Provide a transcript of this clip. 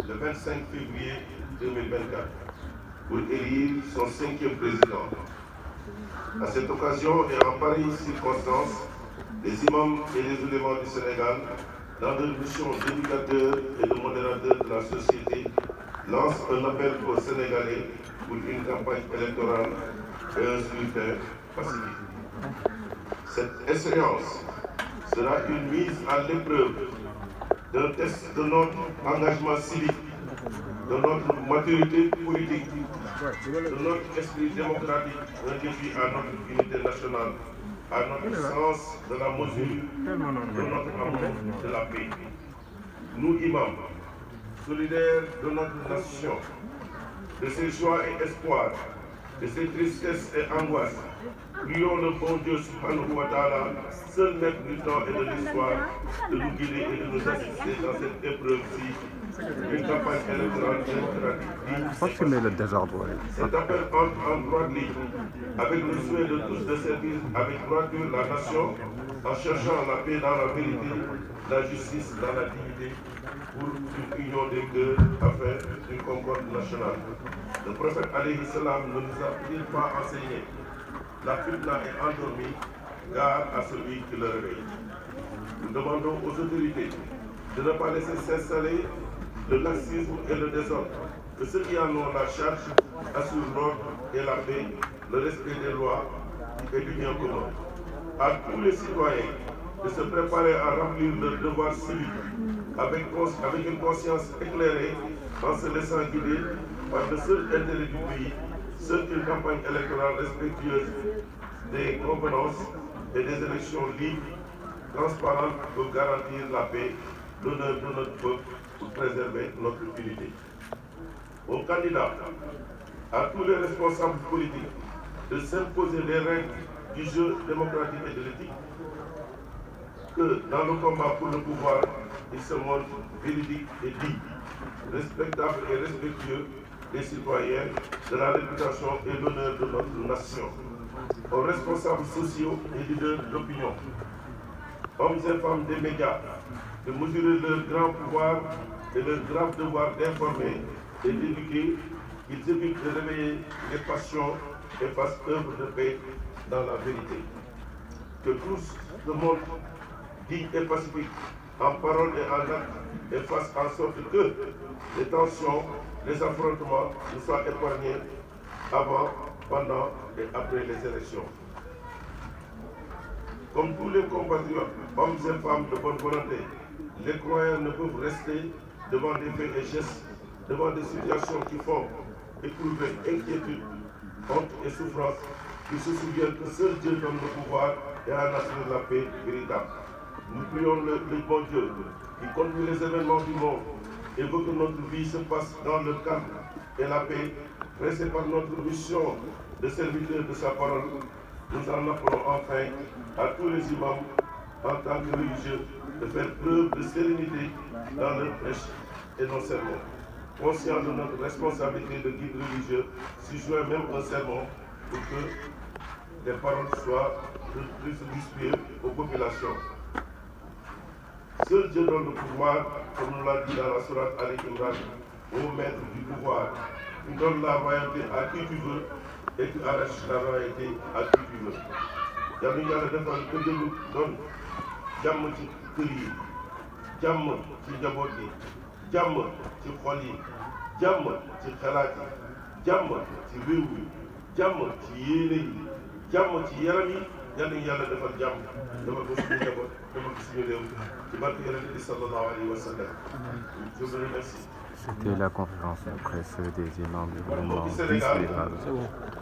le 25 février 2024 pour élire son 5e président. À cette occasion et en pareille circonstance, les imams et les oulémas du Sénégal, dans leur mission d'éducateurs et de modérateurs de la société, lancent un appel aux Sénégalais pour une campagne électorale et un scrutin pacifique. Cette échéance sera une mise à l'épreuve d'un test de notre engagement civique, de notre maturité politique, de notre esprit démocratique, un défi à notre unité nationale, à notre sens de la mesure, de notre amour de la paix. Nous, imams, solidaires de notre nation, de ses joies et espoirs, de ses tristesses et angoisses, prions le bon Dieu subhanahu wa ta'ala, seul maître du temps et de l'histoire, de nous guider et de nous assister dans cette épreuve-ci, une campagne électorale démocratique. Cet appel entre en droite ligne, avec le souhait de tous de servir avec droiture la nation, en cherchant la paix dans la vérité, la justice dans la dignité, pour une union des cœurs afin d'une concorde nationale. Le prophète alayhi salam ne nous a-t-il pas enseigné? La fitna est endormie, gare à celui qui le réveille. Nous demandons aux autorités de ne pas laisser s'installer le laxisme et le désordre, que ceux qui en ont la charge assurent l'ordre et la paix, le respect des lois et du bien commun. À tous les citoyens de se préparer à remplir leur devoir civique avec une conscience éclairée, en se laissant guider par le seul intérêt du pays, seule une campagne électorale respectueuse des convenances et des élections libres, transparentes pour garantir la paix, l'honneur de notre peuple, pour préserver notre unité. Aux candidats, à tous les responsables politiques, de s'imposer les règles du jeu démocratique et de l'éthique, que dans le combat pour le pouvoir, ils se montrent véridiques et dignes, respectables et respectueux des citoyens, de la réputation et l'honneur de notre nation. Aux responsables sociaux et leaders d'opinion, hommes et femmes des médias, de mesurer leur grand pouvoir et leur grave devoir d'informer et d'éduquer, qu'ils évitent de réveiller les passions et fassent œuvre de paix dans la vérité. Que tous se montrent dignes et pacifiques en parole et en acte et fassent en sorte que les tensions, les affrontements nous soient épargnés avant, pendant et après les élections. Comme tous les compatriotes, hommes et femmes de bonne volonté, les croyants ne peuvent rester devant des faits et gestes, devant des situations qui font éprouver inquiétude, honte et souffrance, qui se souviennent que seul Dieu donne le pouvoir et a assuré la paix véritable. Nous prions le bon Dieu qui conduit les événements du monde et veut que notre vie se passe dans le calme et la paix, pressés par notre mission de serviteur de sa parole. Nous en appelons enfin à tous les imams en tant que religieux de faire preuve de sérénité dans leur prêche et nos sermons. Conscients de notre responsabilité de guide religieux, si joint même un sermon pour que les paroles soient plus distribuées aux populations. Seul Dieu donne le pouvoir, comme nous l'a dit dans la sourate Ali Imran, au maître du pouvoir. Tu donnes la royauté à qui tu veux et tu arraches la royauté à qui tu veux. Yàlla ñu Yàlla defal ko jëlu doon jàmm ci kër yi, jàmm ci njaboot yi, jàmm ci xol yi, jàmm ci xalaat yi, jàmm ci réew mi, jàmm ci yéene yi, jàmm ci yaram yi. Yàlla ñu Yàlla defal jàmm, defal ko suñu njaboot, defal ko suñu réew ci barke Yonent bi sallallahu alayhi wa sallam. Je vous remercie. C'était la conférence de presse des imams du gouvernement du Sénégal.